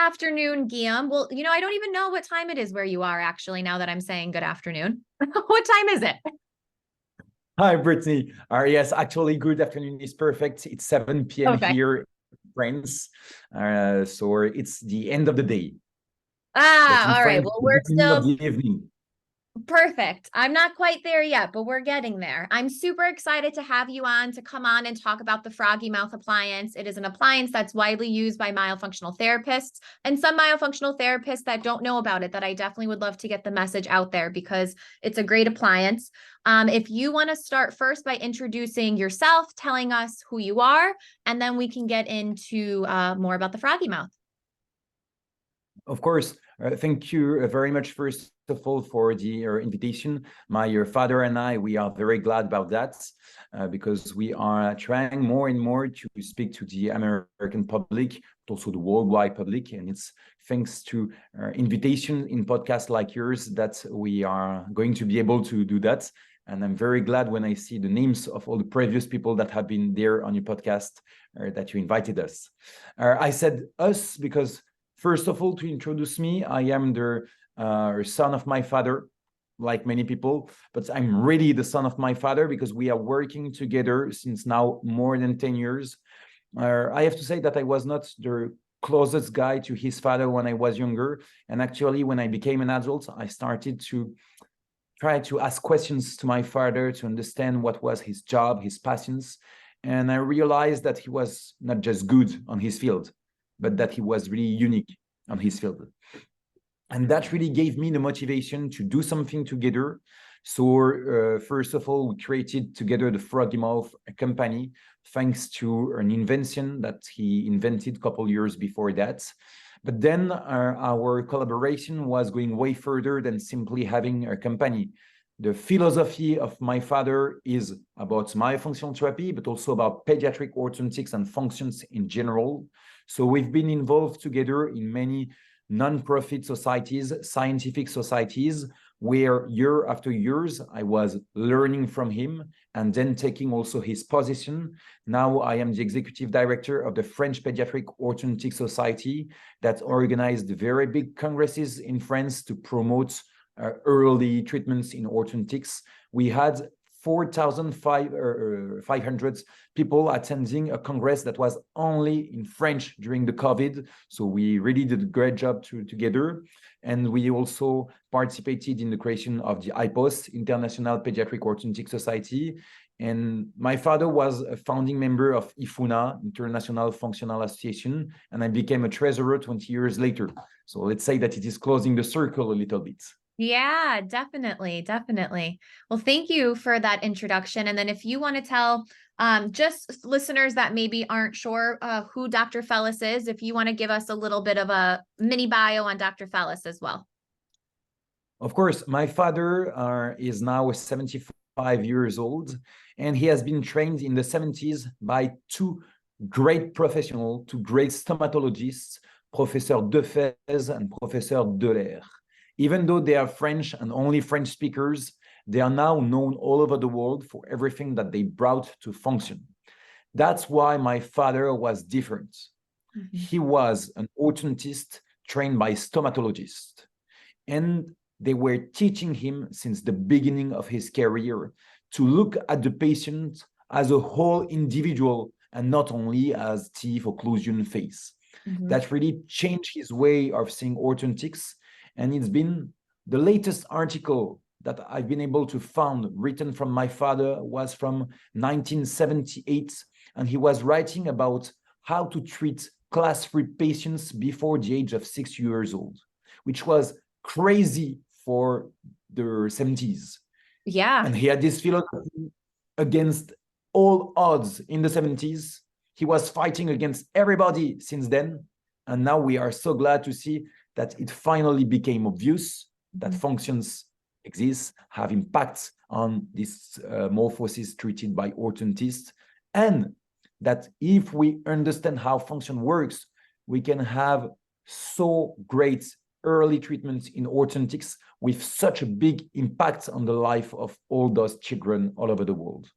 afternoon, Guillaume. Well, I don't even know what time it is where you are actually, now that I'm saying good afternoon. What time is it? Hi, Brittny. Yes, actually, good afternoon is perfect. It's 7 p.m. Okay. here in France. So it's the end of the day. But in All right. France, Well, the we're beginning of still the evening. perfect. I'm not quite there yet, but we're getting there. I'm super excited to have you on to come on and talk about the FroggyMouth appliance. It is an appliance that's widely used by myofunctional therapists and some myofunctional therapists that don't know about it, that I definitely would love to get the message out there because it's a great appliance. If you want to start first by introducing yourself, telling us who you are, and then we can get into more about the FroggyMouth. Of course, thank you very much, first of all, for the invitation. My father and I, we are very glad about that because we are trying more and more to speak to the American public, but also the worldwide public. And it's thanks to invitation in podcasts like yours that we are going to be able to do that. And I'm very glad when I see the names of all the previous people that have been there on your podcast that you invited us. I said us because first of all, to introduce me, I am the son of my father, like many people, but I'm really the son of my father because we are working together since now more than 10 years. I have to say that I was not the closest guy to his father when I was younger. And actually, when I became an adult, I started to try to ask questions to my father to understand what was his job, his passions. And I realized that he was not just good on his field, but that he was really unique on his field. And that really gave me the motivation to do something together. So first of all, we created together the FroggyMouth company, thanks to an invention that he invented a couple years before that. But then our collaboration was going way further than simply having a company. The philosophy of my father is about myofunctional therapy, but also about pediatric orthodontics and functions in general. So we've been involved together in many non-profit societies, scientific societies, where year after years, I was learning from him and then taking also his position. Now I am the executive director of the French Pediatric Orthodontic Society that organized very big congresses in France to promote early treatments in orthodontics. We had 4,500 people attending a congress that was only in French during the COVID. So we really did a great job together. And we also participated in the creation of the IPOS, International Pediatric Orthodontic Society. And my father was a founding member of IFUNA, International Functional Association, and I became a treasurer 20 years later. So let's say that it is closing the circle a little bit. Yeah, definitely. Definitely. Well, thank you for that introduction. And then if you want to tell just listeners that maybe aren't sure who Dr. Fellus is, if you want to give us a little bit of a mini bio on Dr. Fellus as well. Of course, my father is now 75 years old, and he has been trained in the 70s by two great professionals, two great stomatologists, Professor Defez and Professor Delair. Even though they are French and only French speakers, they are now known all over the world for everything that they brought to function. That's why my father was different. Mm-hmm. He was an orthodontist trained by stomatologists. And they were teaching him since the beginning of his career to look at the patient as a whole individual and not only as teeth, occlusion, face. Mm-hmm. That really changed his way of seeing orthodontics. And it's been the latest article that I've been able to find written from my father was from 1978. And he was writing about how to treat class 3 patients before the age of 6 years old, which was crazy for the 70s. Yeah. And he had this philosophy against all odds in the 70s. He was fighting against everybody since then. And now we are so glad to see that it finally became obvious that functions exist, have impacts on this morphosis treated by orthodontists, and that if we understand how function works, we can have so great early treatments in orthodontics with such a big impact on the life of all those children all over the world.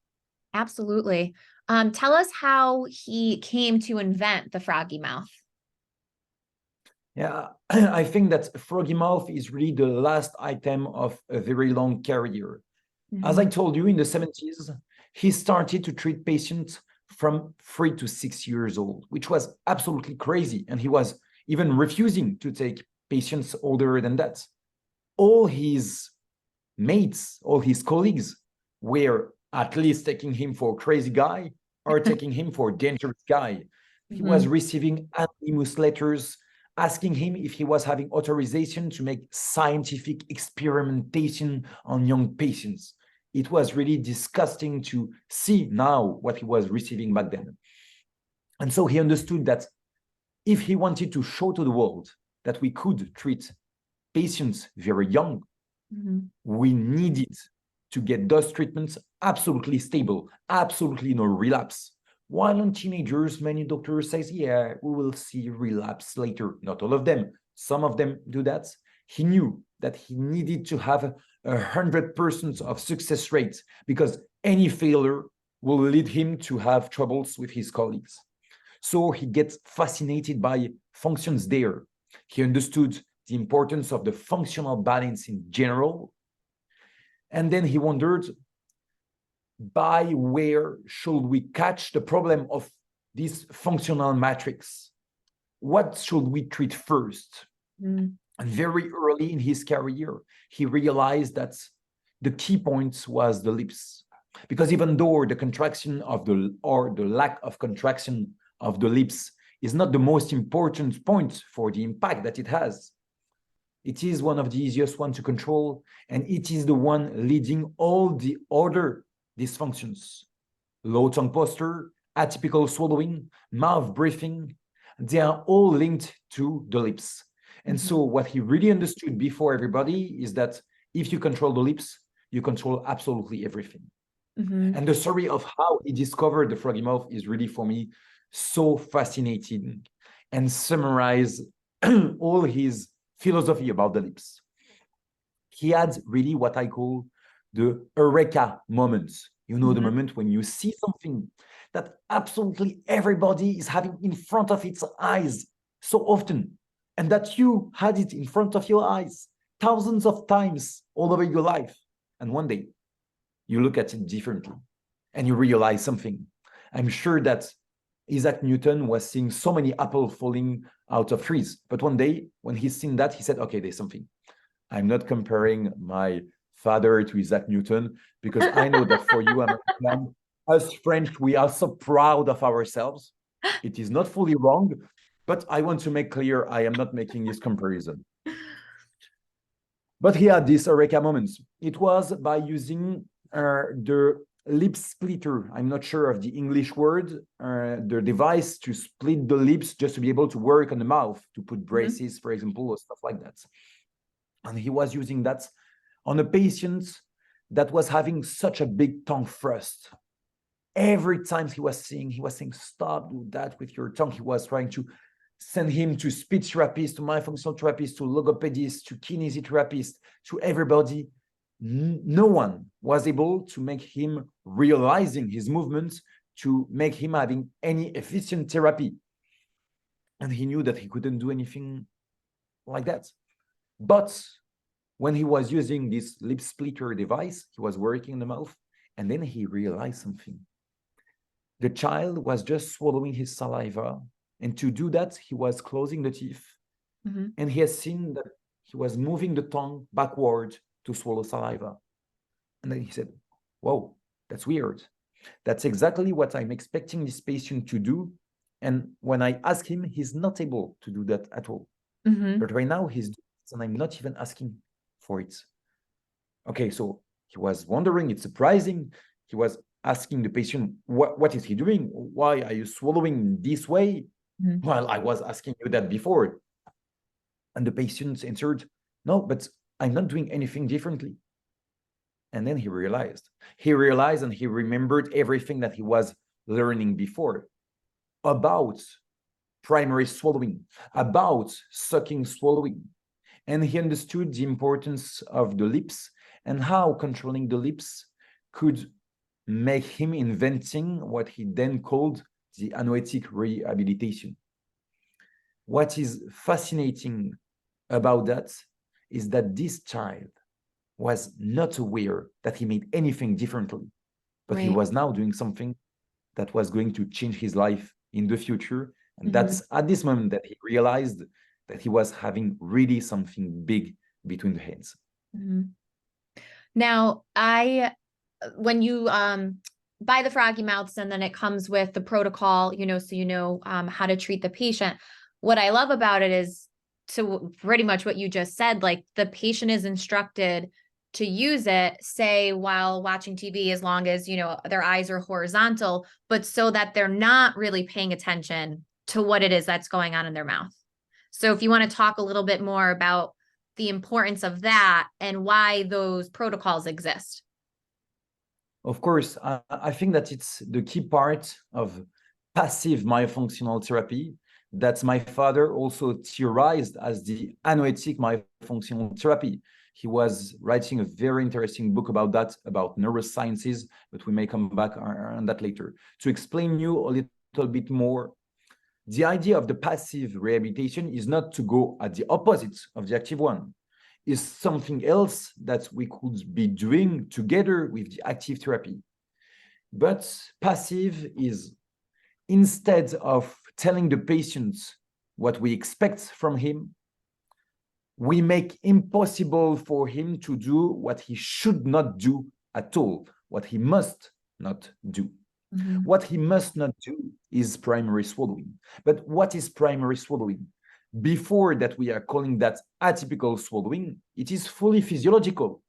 Absolutely. Tell us how he came to invent the FroggyMouth. Yeah, I think that FroggyMouth is really the last item of a very long career. As I told you, in the 70s, he started to treat patients from 3 to 6 years old, which was absolutely crazy. And he was even refusing to take patients older than that. All his mates, all his colleagues were at least taking him for a crazy guy or taking him for a dangerous guy. He was receiving anonymous letters asking him if he was having authorization to make scientific experimentation on young patients. It was really disgusting to see now what he was receiving back then. And so he understood that if he wanted to show to the world that we could treat patients very young, we needed to get those treatments absolutely stable, absolutely no relapse. While on teenagers, many doctors say, yeah, we will see relapse later. Not all of them. Some of them do that. He knew that he needed to have 100% of success rate because any failure will lead him to have troubles with his colleagues. So he gets fascinated by functions there. He understood the importance of the functional balance in general. And then he wondered, by where should we catch the problem of this functional matrix? What should we treat first? And very early in his career, he realized that the key point was the lips. Because even though the contraction of the lack of contraction of the lips is not the most important point for the impact that it has, it is one of the easiest ones to control, and it is the one leading all the other dysfunctions. Low tongue posture, atypical swallowing, mouth breathing, they are all linked to the lips. And so what he really understood before everybody is that if you control the lips, you control absolutely everything. And the story of how he discovered the FroggyMouth is really, for me, so fascinating and summarize all his philosophy about the lips. He had really what I call the eureka moments. You know, the moment when you see something that absolutely everybody is having in front of its eyes so often, and that you had it in front of your eyes thousands of times all over your life. And one day you look at it differently and you realize something. I'm sure that Isaac Newton was seeing so many apples falling out of trees. But one day, when he's seen that, he said, okay, there's something. I'm not comparing my father to Isaac Newton, because I know that for you, us French, we are so proud of ourselves. It is not fully wrong, but I want to make clear, I am not making this comparison. But he had these eureka moments. It was by using the lip splitter. I'm not sure of the English word, the device to split the lips just to be able to work on the mouth, to put braces, for example, or stuff like that. And he was using that on a patient that was having such a big tongue thrust. Every time he was saying, stop, do that with your tongue. He was trying to send him to speech therapist, to myofunctional therapist, to logopedist, to kinesiotherapist, to everybody. No one was able to make him realizing his movements, to make him having any efficient therapy. And he knew that he couldn't do anything like that. But when he was using this lip splitter device, he was working in the mouth, and then he realized something. The child was just swallowing his saliva, and to do that, he was closing the teeth, and he has seen that he was moving the tongue backward to swallow saliva. And then he said, whoa, that's weird. That's exactly what I'm expecting this patient to do. And when I ask him, he's not able to do that at all. But right now he's doing it, and I'm not even asking for it. Okay, so he was wondering, it's surprising. He was asking the patient, what is he doing? Why are you swallowing this way? Well, I was asking you that before. And the patient answered, no, but I'm not doing anything differently. And then he realized and he remembered everything that he was learning before about primary swallowing, about sucking swallowing. And he understood the importance of the lips and how controlling the lips could make him inventing what he then called the anoetic rehabilitation. What is fascinating about that is that this child was not aware that he made anything differently, but he was now doing something that was going to change his life in the future. And that's at this moment that he realized that he was having really something big between the hands. Now, when you buy the FroggyMouths and then it comes with the protocol, so how to treat the patient. What I love about it is to pretty much what you just said, like the patient is instructed to use it, say, while watching TV, as long as, their eyes are horizontal, but so that they're not really paying attention to what it is that's going on in their mouth. So if you want to talk a little bit more about the importance of that and why those protocols exist. Of course, I think that it's the key part of passive myofunctional therapy that my father also theorized as the anoetic myofunctional therapy. He was writing a very interesting book about that, about neurosciences, but we may come back on that later. To explain you a little bit more, the idea of the passive rehabilitation is not to go at the opposite of the active one. Is something else that we could be doing together with the active therapy. But passive is, instead of telling the patient what we expect from him, we make impossible for him to do what he should not do at all, what he must not do. What he must not do is primary swallowing. But what is primary swallowing? Before that, we are calling that atypical swallowing. It is fully physiological.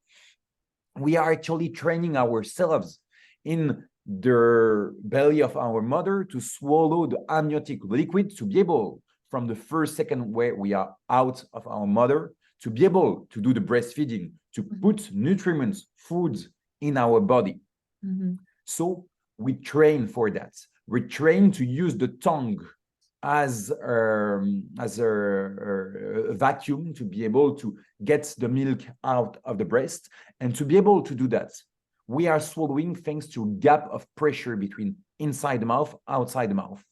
We are actually training ourselves in the belly of our mother to swallow the amniotic liquid, to be able, from the first second where we are out of our mother, to be able to do the breastfeeding, to put nutriments, foods in our body. So we train for that. We train to use the tongue as a vacuum to be able to get the milk out of the breast. And to be able to do that, we are swallowing thanks to a gap of pressure between inside the mouth, outside the mouth.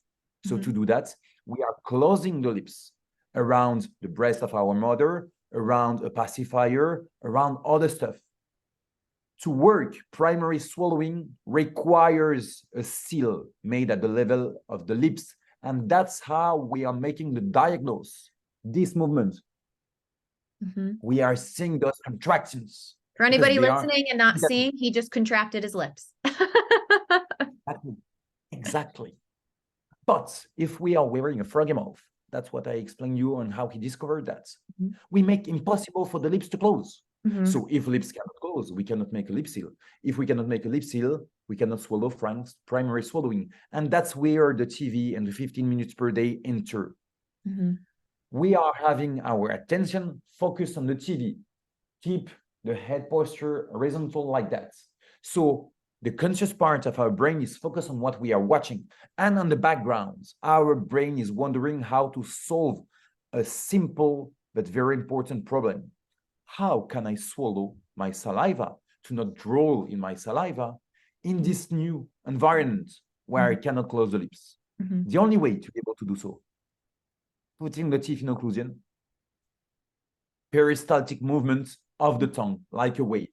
So to do that, we are closing the lips around the breast of our mother, around a pacifier, around other stuff. To work, primary swallowing requires a seal made at the level of the lips. And that's how we are making the diagnosis. This movement, we are seeing those contractions. For anybody listening and not seeing, he just contracted his lips. Exactly. But if we are wearing a FroggyMouth, that's what I explained you on how he discovered that. We make impossible for the lips to close. So if lips cannot close, we cannot make a lip seal. If we cannot make a lip seal, we cannot swallow primary swallowing. And that's where the TV and the 15 minutes per day enter. We are having our attention focused on the TV. Keep the head posture horizontal like that. So the conscious part of our brain is focused on what we are watching. And on the background, our brain is wondering how to solve a simple but very important problem. How can I swallow my saliva to not drool in my saliva in this new environment where I cannot close the lips? The only way to be able to do so, putting the teeth in occlusion, peristaltic movement of the tongue like a wave.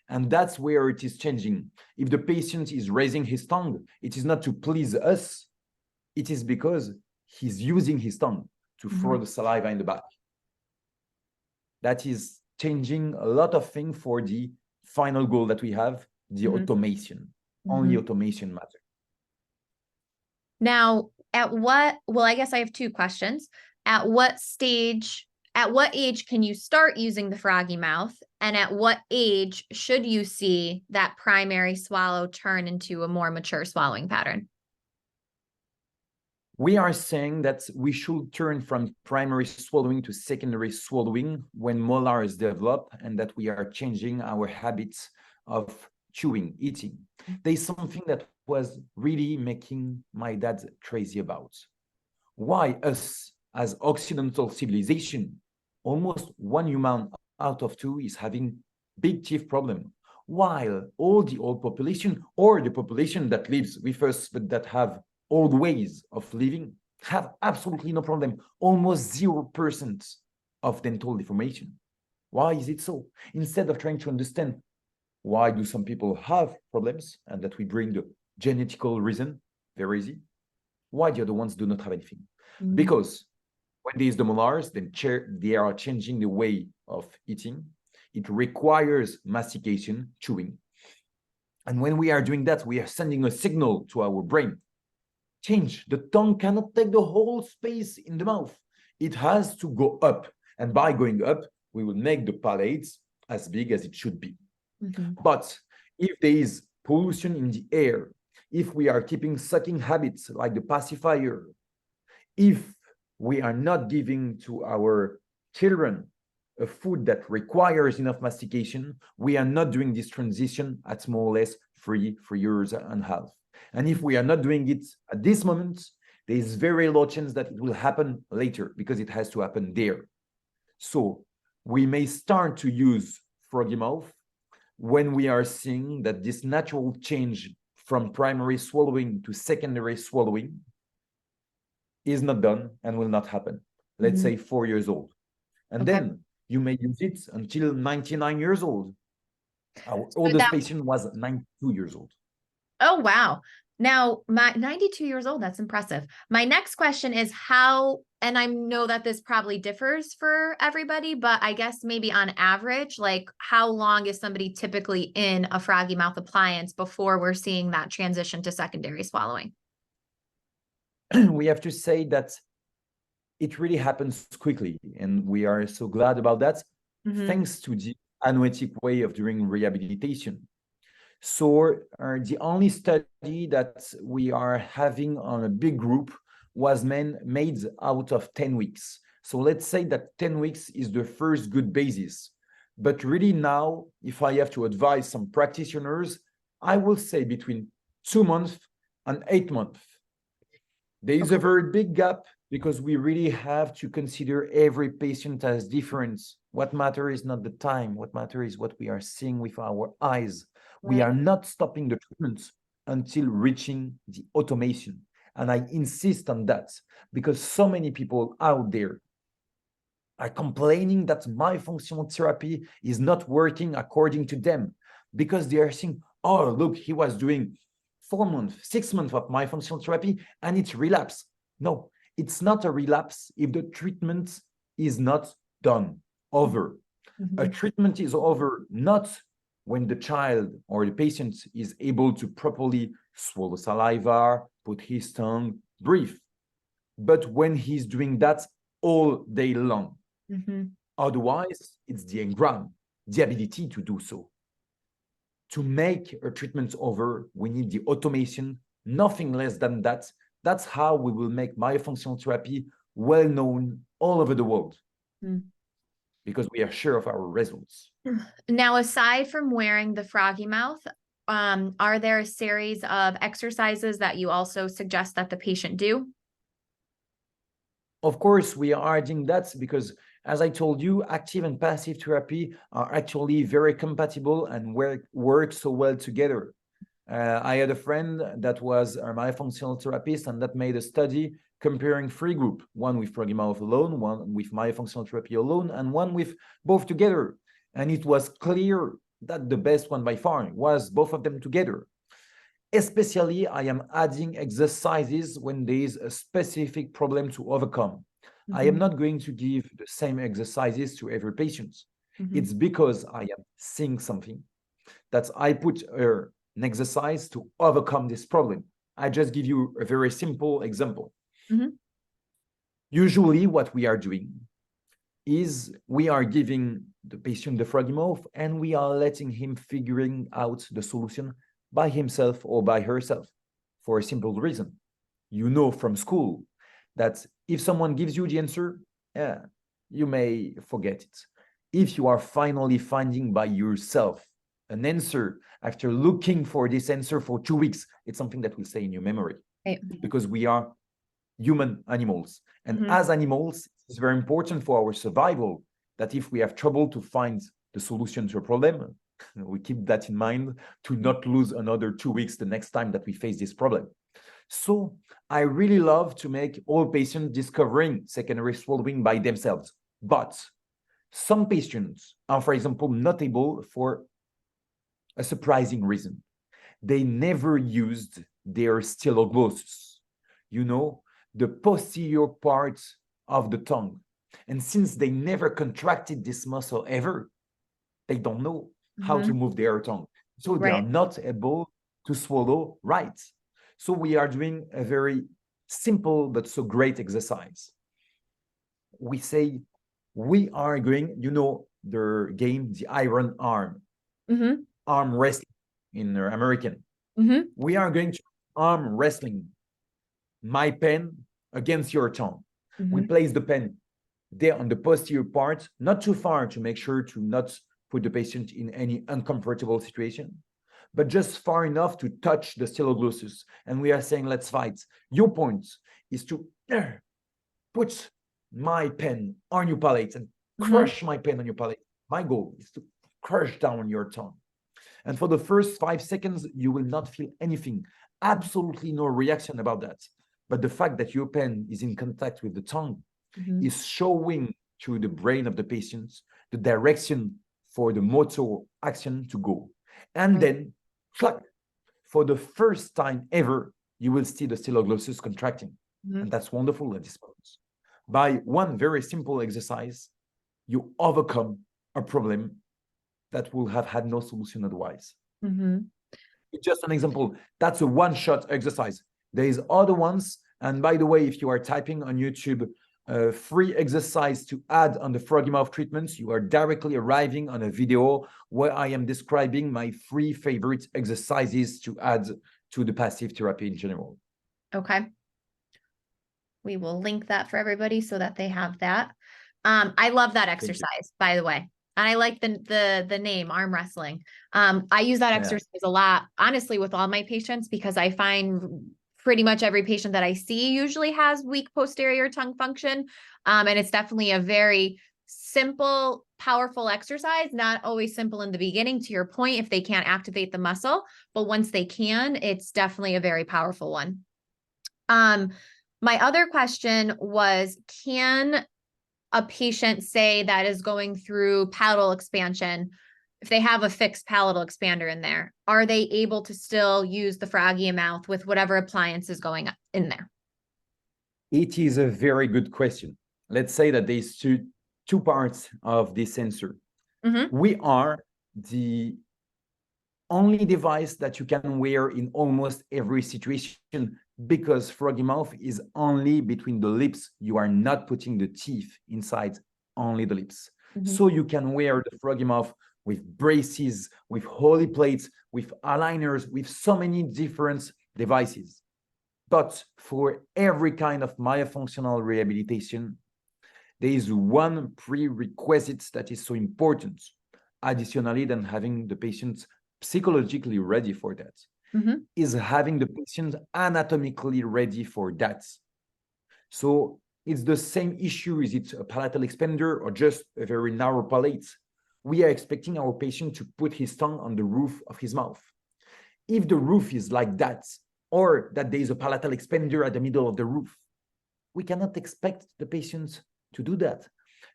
And that's where it is changing. If the patient is raising his tongue, it is not to please us. It is because he's using his tongue to throw the saliva in the back. That is changing a lot of things for the final goal that we have, the automation. Only automation matters. Now, I guess I have two questions. At what age can you start using the FroggyMouth? And at what age should you see that primary swallow turn into a more mature swallowing pattern? We are saying that we should turn from primary swallowing to secondary swallowing when molars develop and that we are changing our habits of chewing, eating. There's something that was really making my dad crazy about. Why us, as Occidental civilization, almost one human out of two is having big teeth problem, while all the old population or the population that lives with us but that have old ways of living have absolutely no problem, almost 0% of dental deformation. Why is it so? Instead of trying to understand why do some people have problems and that we bring the genetical reason, very easy. Why the other ones do not have anything? Because when there is the molars, then they are changing the way of eating. It requires mastication, chewing. And when we are doing that, we are sending a signal to our brain. Change. The tongue cannot take the whole space in the mouth. It has to go up. And by going up, we will make the palate as big as it should be. But if there is pollution in the air, if we are keeping sucking habits like the pacifier, if we are not giving to our children a food that requires enough mastication, we are not doing this transition at more or less 3 years and a half. And if we are not doing it at this moment, there is very low chance that it will happen later because it has to happen there. So we may start to use FroggyMouth when we are seeing that this natural change from primary swallowing to secondary swallowing is not done and will not happen. Let's say 4 years old. And then you may use it until 99 years old. Our oldest patient was 92 years old. Oh, wow. Now, my 92 years old, that's impressive. My next question is how, and I know that this probably differs for everybody, but I guess maybe on average, like how long is somebody typically in a FroggyMouth appliance before we're seeing that transition to secondary swallowing? We have to say that it really happens quickly, and we are so glad about that, thanks to the anoetic way of doing rehabilitation. So the only study that we are having on a big group was made out of 10 weeks. So let's say that 10 weeks is the first good basis. But really now, if I have to advise some practitioners, I will say between 2 months and 8 months. There is a very big gap because we really have to consider every patient as different. What matters is not the time. What matters is what we are seeing with our eyes. We are not stopping the treatment until reaching the automation. And I insist on that because so many people out there are complaining that myofunctional therapy is not working according to them because they are saying, oh, look, he was doing 4 months, 6 months of myofunctional therapy and it's relapse. No, it's not a relapse if the treatment is not done, over. A treatment is over not when the child or the patient is able to properly swallow saliva, put his tongue, breathe, but when he's doing that all day long. Otherwise, it's the engram, the ability to do so. To make a treatment over, we need the automation, nothing less than that. That's how we will make myofunctional therapy well known all over the world. Because we are sure of our results. Now, aside from wearing the FroggyMouth, are there a series of exercises that you also suggest that the patient do? Of course, we are adding that because, as I told you, active and passive therapy are actually very compatible and work so well together. I had a friend that was a myofunctional therapist and that made a study comparing 3 groups, one with FroggyMouth alone, one with myofunctional therapy alone, and one with both together. And it was clear that the best one by far was both of them together. Especially, I am adding exercises when there is a specific problem to overcome. I am not going to give the same exercises to every patient. It's because I am seeing something that I put an exercise to overcome this problem. I just give you a very simple example. Usually what we are doing is we are giving the patient the FroggyMouth and we are letting him figuring out the solution by himself or by herself for a simple reason. You know from school that if someone gives you the answer, you may forget it. If you are finally finding by yourself an answer after looking for this answer for 2 weeks, it's something that will stay in your memory. Because we are human animals. And as animals, it's very important for our survival that if we have trouble to find the solution to a problem, we keep that in mind to not lose another 2 weeks the next time that we face this problem. So I really love to make all patients discovering secondary swallowing by themselves. But some patients are, for example, not able for a surprising reason. They never used their styloglossus, the posterior part of the tongue. And since they never contracted this muscle ever, they don't know how to move their tongue. So they are not able to swallow right. So we are doing a very simple but so great exercise. We say we are going, the game, the iron arm, arm wrestling in American. We are going to arm wrestling my pen against your tongue. We place the pen there on the posterior part, not too far to make sure to not put the patient in any uncomfortable situation, but just far enough to touch the styloglossus. And we are saying, let's fight. Your point is to put my pen on your palate and crush my pen on your palate. My goal is to crush down your tongue. And for the first 5 seconds, you will not feel anything, absolutely no reaction about that. But the fact that your pen is in contact with the tongue is showing to the brain of the patient the direction for the motor action to go. And then, for the first time ever, you will see the styloglossus contracting. And that's wonderful at this point. By one very simple exercise, you overcome a problem that will have had no solution otherwise. Just an example, that's a one-shot exercise. There is other ones. And by the way, if you are typing on YouTube, free exercise to add on the FroggyMouth treatments, you are directly arriving on a video where I am describing my 3 favorite exercises to add to the passive therapy in general. Okay. We will link that for everybody so that they have that. I love that exercise, by the way. And I like the name, arm wrestling. I use that exercise a lot, honestly, with all my patients, because I find pretty much every patient that I see usually has weak posterior tongue function. And it's definitely a very simple, powerful exercise, not always simple in the beginning, to your point, if they can't activate the muscle, but once they can, it's definitely a very powerful one. My other question was, can a patient say that is going through palatal expansion, if they have a fixed palatal expander in there, are they able to still use the FroggyMouth with whatever appliance is going in there? It is a very good question. Let's say that there's two parts of this sensor. We are the only device that you can wear in almost every situation, because FroggyMouth is only between the lips. You are not putting the teeth inside, only the lips. So you can wear the FroggyMouth with braces, with Holy plates, with aligners, with so many different devices. But for every kind of myofunctional rehabilitation, there is one prerequisite that is so important, additionally than having the patient psychologically ready for that, is having the patient anatomically ready for that. So it's the same issue. Is it a palatal expander or just a very narrow palate? We are expecting our patient to put his tongue on the roof of his mouth. If the roof is like that, or that there is a palatal expander at the middle of the roof, we cannot expect the patient to do that.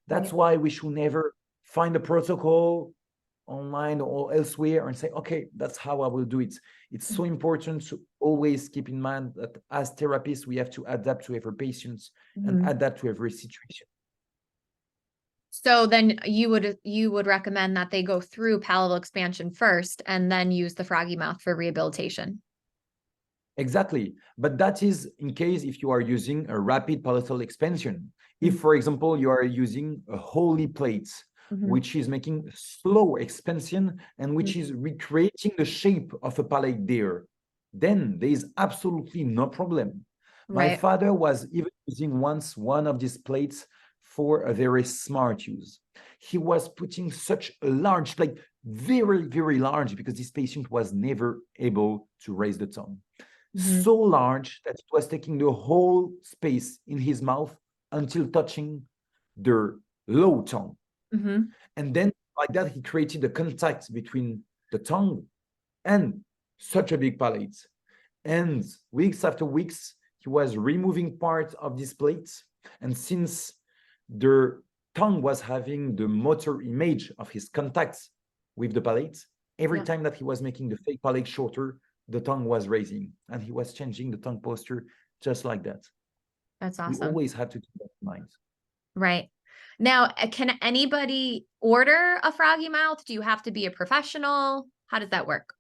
That's why we should never find a protocol online or elsewhere and say, okay, that's how I will do it. It's so important to always keep in mind that as therapists, we have to adapt to every patient and adapt to every situation. So then you would recommend that they go through palatal expansion first and then use the FroggyMouth for rehabilitation. Exactly. But that is in case if you are using a rapid palatal expansion. If, for example, you are using a Holy plate, which is making slow expansion and which is recreating the shape of a palate there, then there is absolutely no problem. My father was even using once one of these plates for a very smart use. He was putting such a large plate, very, very large, because this patient was never able to raise the tongue. So large that it was taking the whole space in his mouth until touching the low tongue. And then like that, he created a contact between the tongue and such a big palate. And weeks after weeks, he was removing parts of this plate. And since the tongue was having the motor image of his contacts with the palate, every time that he was making the fake palate shorter, the tongue was raising, and he was changing the tongue posture just like that. That's awesome. We always have to keep that in mind. Right. Now, can anybody order a FroggyMouth? Do you have to be a professional? How does that work?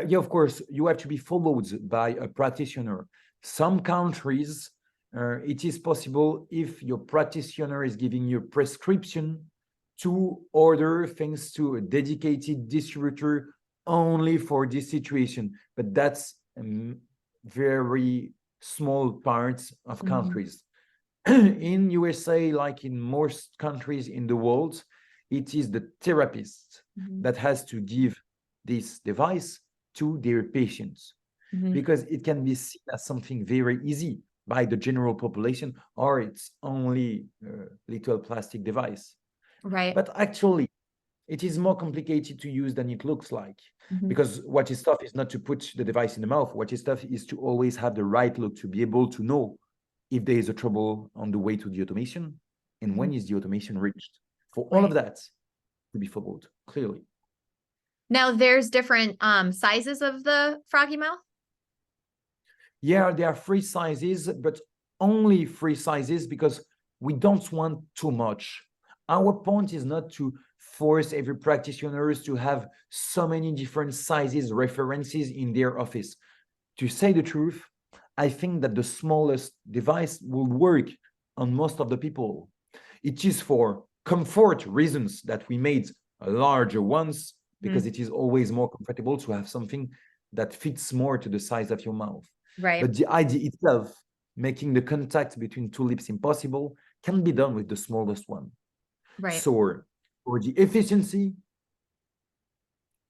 Yeah, of course, you have to be followed by a practitioner. Some countries, it is possible if your practitioner is giving you a prescription to order things to a dedicated distributor only for this situation. But that's very small parts of countries. In USA, like in most countries in the world, it is the therapist that has to give this device to their patients, because it can be seen as something very easy by the general population, or it's only a little plastic device. Right. But actually, it is more complicated to use than it looks like, because what is tough is not to put the device in the mouth. What is tough is to always have the right look, to be able to know if there is a trouble on the way to the automation, and when is the automation reached. For all of that to be followed clearly. Now, there's different sizes of the FroggyMouth? Yeah, there are 3 sizes, but only 3 sizes because we don't want too much. Our point is not to force every practitioner to have so many different sizes, references in their office. To say the truth, I think that the smallest device will work on most of the people. It is for comfort reasons that we made larger ones, because it is always more comfortable to have something that fits more to the size of your mouth. Right. But the idea itself, making the contact between 2 lips impossible, can be done with the smallest one. Right. So for the efficiency,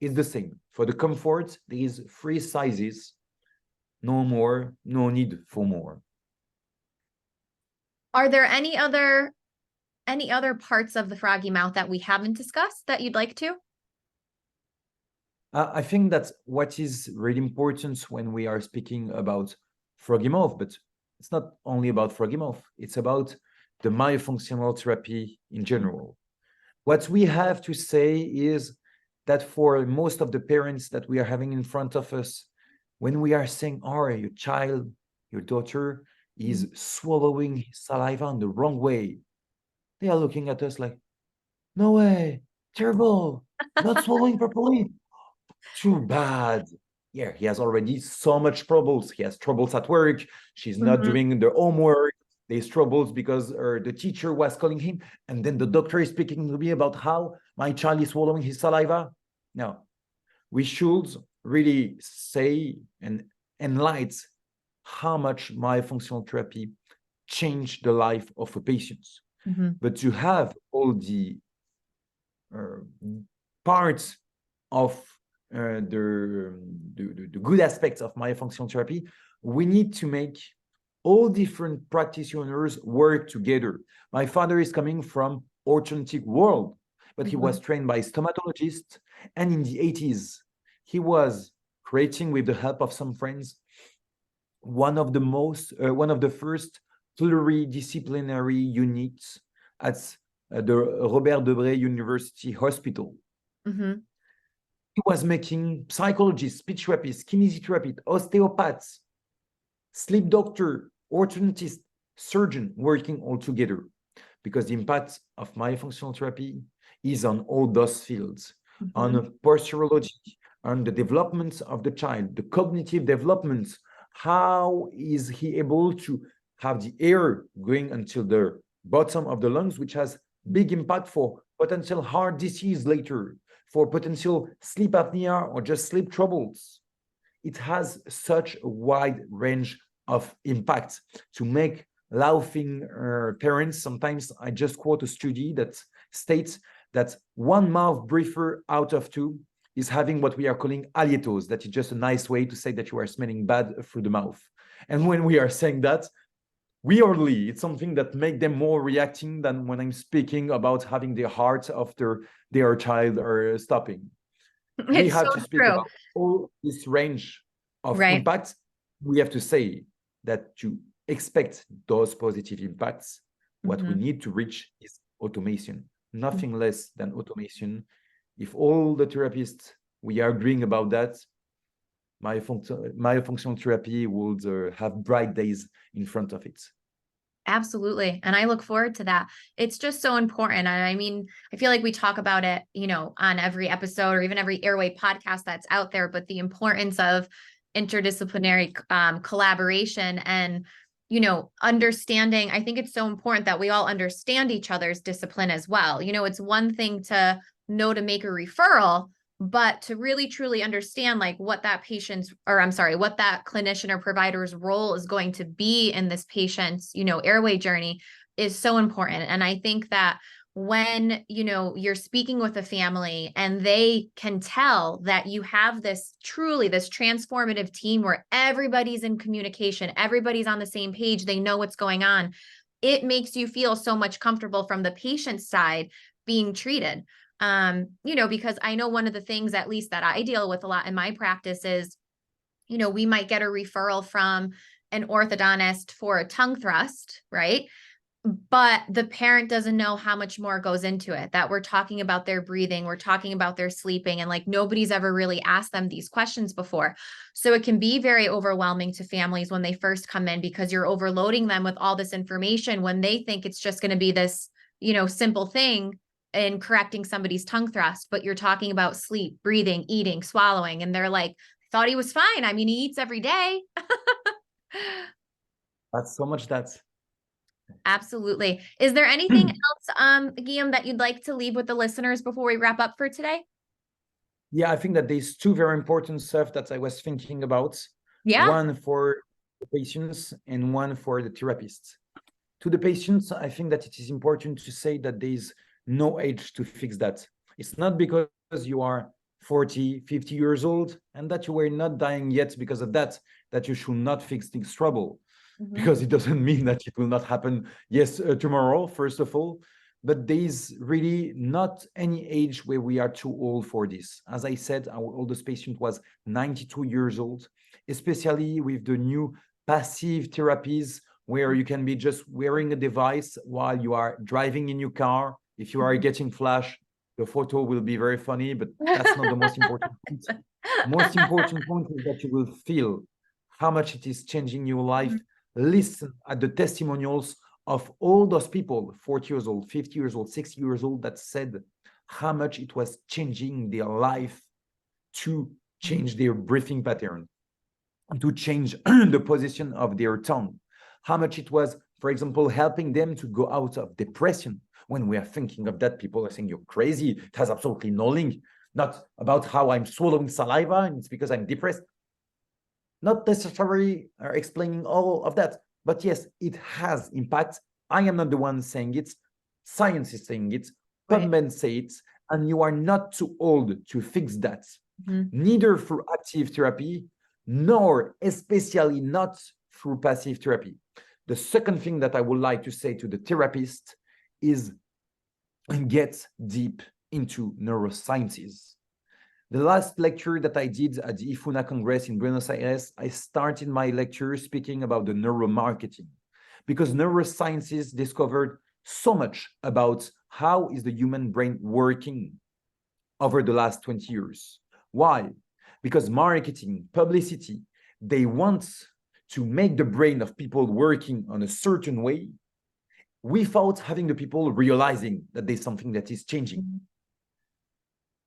it's the same. For the comfort, there is 3 sizes, no more, no need for more. Are there any other parts of the FroggyMouth that we haven't discussed that you'd like to? I think that's what is really important when we are speaking about FroggyMouth, but it's not only about FroggyMouth, it's about the myofunctional therapy in general. What we have to say is that for most of the parents that we are having in front of us, when we are saying, oh, your child, your daughter is swallowing his saliva in the wrong way, they are looking at us like, no way, terrible, not swallowing properly. Too bad. Yeah, he has already so much troubles. He has troubles at work. She's not doing the homework. There's troubles because the teacher was calling him. And then the doctor is speaking to me about how my child is swallowing his saliva. No, we should really say and enlighten how much myofunctional therapy changed the life of a patient. But to have all the parts of the good aspects of myofunctional therapy, we need to make all different practitioners work together. My father is coming from orthodontic world, but he was trained by stomatologists, and in the 80s, he was creating, with the help of some friends, one of the first pluridisciplinary units at the Robert Debré University Hospital. He was making psychologists, speech therapists, kinesiotherapist, osteopaths, sleep doctor, orthodontist, surgeon working all together, because the impact of myofunctional therapy is on all those fields, on posturology, on the development of the child, the cognitive development. How is he able to have the air going until the bottom of the lungs, which has big impact for potential heart disease later, for potential sleep apnea or just sleep troubles. It has such a wide range of impact to make laughing parents. Sometimes I just quote a study that states that 1 mouth breather out of 2 is having what we are calling halitosis. That is just a nice way to say that you are smelling bad through the mouth. And when we are saying that, weirdly, it's something that makes them more reacting than when I'm speaking about having the heart after their child are stopping. We have to speak about all this range of Right. impact, we have to say that to expect those positive impacts, what we need to reach is automation, nothing less than automation. If all the therapists, we are agreeing about that, myofunctional therapy would have bright days in front of it. Absolutely. And I look forward to that. It's just so important. And I mean, I feel like we talk about it, you know, on every episode or even every airway podcast that's out there, but the importance of interdisciplinary collaboration and, you know, understanding. I think it's so important that we all understand each other's discipline as well. You know, it's one thing to know to make a referral, but to really truly understand like what that patient's, or I'm sorry, what that clinician or provider's role is going to be in this patient's, you know, airway journey is so important. And I think that when, you know, you're speaking with a family and they can tell that you have this truly this transformative team where everybody's in communication, everybody's on the same page, they know what's going on, it makes you feel so much comfortable from the patient's side being treated. You know, because I know one of the things, at least that I deal with a lot in my practice is, you know, we might get a referral from an orthodontist for a tongue thrust, right? But the parent doesn't know how much more goes into it, that we're talking about their breathing, we're talking about their sleeping, and like nobody's ever really asked them these questions before. So it can be very overwhelming to families when they first come in because you're overloading them with all this information when they think it's just going to be this, you know, simple thing in correcting somebody's tongue thrust, but you're talking about sleep, breathing, eating, swallowing, and they're like, I thought he was fine. I mean, he eats every day. That's so much that. Absolutely. Is there anything else, Guillaume, that you'd like to leave with the listeners before we wrap up for today? Yeah, I think that there's two very important stuff that I was thinking about. Yeah. One for the patients and one for the therapists. To the patients, I think that it is important to say that there's no age to fix that. It's not because you are 40, 50 years old and that you were not dying yet because of that, that you should not fix this trouble. Because it doesn't mean that it will not happen, tomorrow, first of all, but there's really not any age where we are too old for this. As I said, our oldest patient was 92 years old, especially with the new passive therapies where you can be just wearing a device while you are driving in your car. If you are getting flash, the photo will be very funny, but that's not the most important point. Most important point is that you will feel how much it is changing your life. Listen at the testimonials of all those people, 40 years old, 50 years old, 60 years old, that said how much it was changing their life to change their breathing pattern, to change the position of their tongue, how much it was, for example, helping them to go out of depression. When we are thinking of that, people are saying, you're crazy. It has absolutely no link. Not about how I'm swallowing saliva and it's because I'm depressed. Not necessarily explaining all of that, but yes, it has impact. I am not the one saying it. Science is saying it. PubMed say it, and you are not too old to fix that. Neither through active therapy, nor especially not through passive therapy. The second thing that I would like to say to the therapist is get deep into neurosciences. The last lecture that I did at the IFUNA Congress in Buenos Aires, I started my lecture speaking about the neuromarketing, because neurosciences discovered so much about how is the human brain working over the last 20 years. Why? Because marketing, publicity, they want to make the brain of people working on a certain way without having the people realizing that there's something that is changing.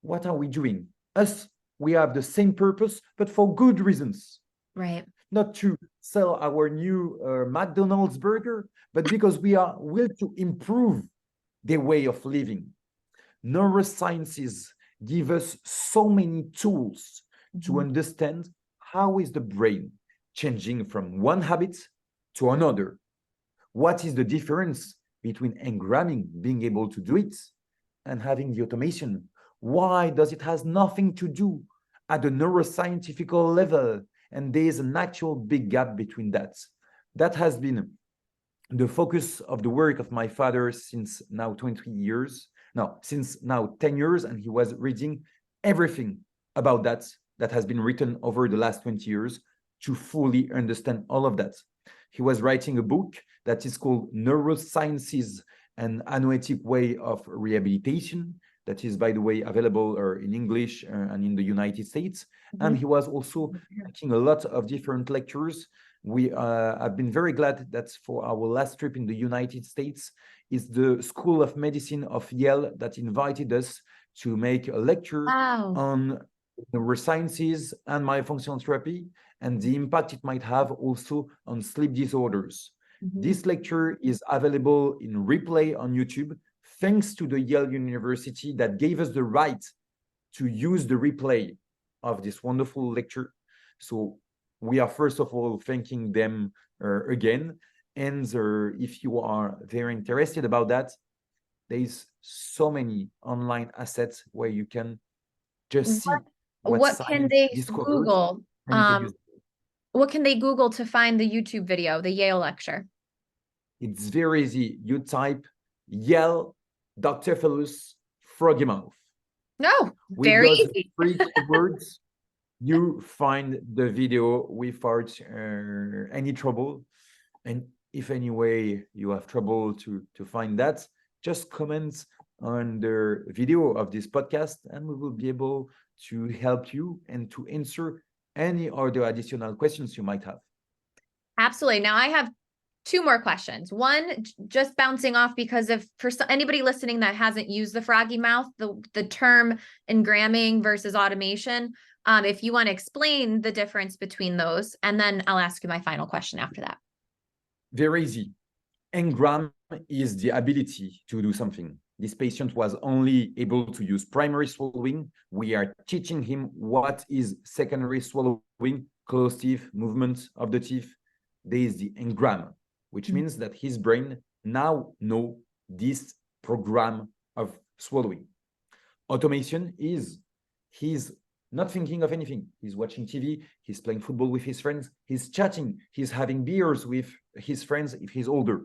What are we doing? Us, we have the same purpose, but for good reasons. Right. Not to sell our new McDonald's burger, but because we are will to improve their way of living. Neurosciences give us so many tools to understand how is the brain changing from one habit to another. What is the difference between engramming, being able to do it, and having the automation? Why does it has nothing to do at the neuroscientific level? And there's an actual big gap between that. That has been the focus of the work of my father since now 20 years. No, since now 10 years, and he was reading everything about that that has been written over the last 20 years to fully understand all of that. He was writing a book that is called Neurosciences and Anoetic Way of Rehabilitation, that is, by the way, available in English and in the United States. And he was also making a lot of different lectures. We have been very glad that for our last trip in the United States, is the School of Medicine of Yale that invited us to make a lecture on neurosciences and myofunctional therapy and the impact it might have also on sleep disorders. This lecture is available in replay on YouTube, thanks to the Yale University that gave us the right to use the replay of this wonderful lecture. So we are first of all thanking them again. And if you are very interested about that, there's so many online assets where you can just see what can they Google? What can they Google to find the YouTube video, the Yale lecture? It's very easy. You type Yale, Dr. Fellus, FroggyMouth. No, very easy. 3 keywords, you find the video without any trouble. And if any way you have trouble to find that, just comment on the video of this podcast and we will be able to help you and to answer any other additional questions you might have. Absolutely. Now I have 2 more questions. One, just bouncing off because for anybody listening that hasn't used the FroggyMouth, the term engramming versus automation, if you want to explain the difference between those, and then I'll ask you my final question after that. Very easy. Engram is the ability to do something. This patient was only able to use primary swallowing. We are teaching him what is secondary swallowing, closed teeth, movement of the teeth. There is the engram, which means that his brain now knows this program of swallowing. Automation is he's not thinking of anything. He's watching TV, he's playing football with his friends, he's chatting, he's having beers with his friends if he's older.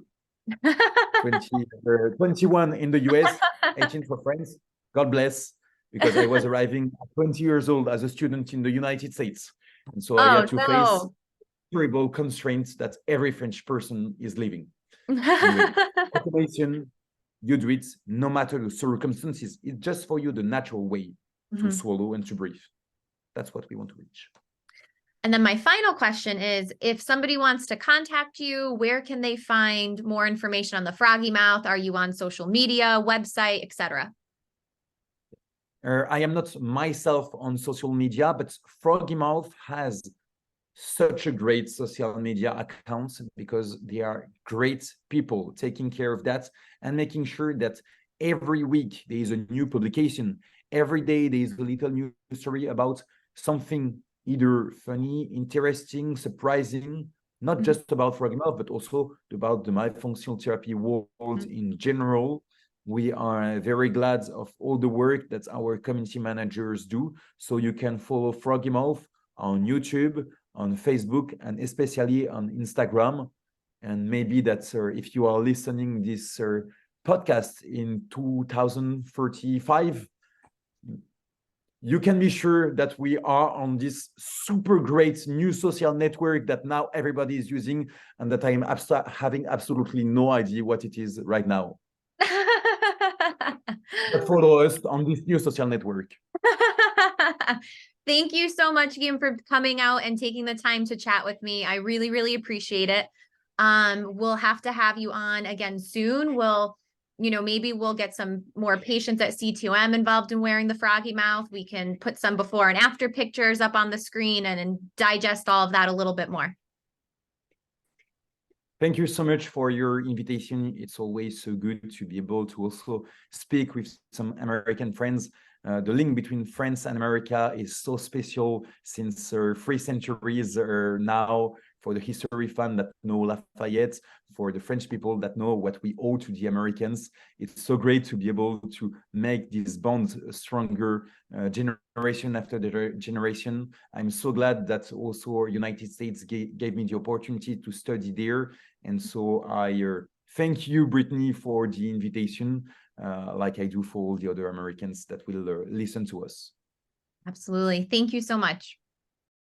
21 in the US, 18 for France. God bless, because I was arriving at 20 years old as a student in the United States. And so I had to face terrible constraints that every French person is living. Anyway, automation, you do it no matter the circumstances. It's just for you the natural way to swallow and to breathe. That's what we want to reach. And then my final question is, if somebody wants to contact you, where can they find more information on the FroggyMouth? Are you on social media, website, etc.? I am not myself on social media, but FroggyMouth has such a great social media account because they are great people taking care of that and making sure that every week there is a new publication. Every day there is a little news story about something either funny, interesting, surprising, not just about FroggyMouth, but also about the myofunctional therapy world in general. We are very glad of all the work that our community managers do. So you can follow FroggyMouth on YouTube, on Facebook, and especially on Instagram. And maybe that's if you are listening this podcast in 2035, you can be sure that we are on this super great new social network that now everybody is using and that I am having absolutely no idea what it is right now. But follow us on this new social network. Thank you so much, Guillaume, for coming out and taking the time to chat with me. I really, really appreciate it. We'll have to have you on again soon. Maybe we'll get some more patients at C2M involved in wearing the FroggyMouth. We can put some before and after pictures up on the screen and digest all of that a little bit more. Thank you so much for your invitation. It's always so good to be able to also speak with some American friends. The link between France and America is so special since 3 centuries now. For the history fan that know Lafayette, for the French people that know what we owe to the Americans. It's so great to be able to make these bonds stronger generation after the generation. I'm so glad that also United States gave me the opportunity to study there. And so I thank you, Brittny, for the invitation, like I do for all the other Americans that will listen to us. Absolutely. Thank you so much.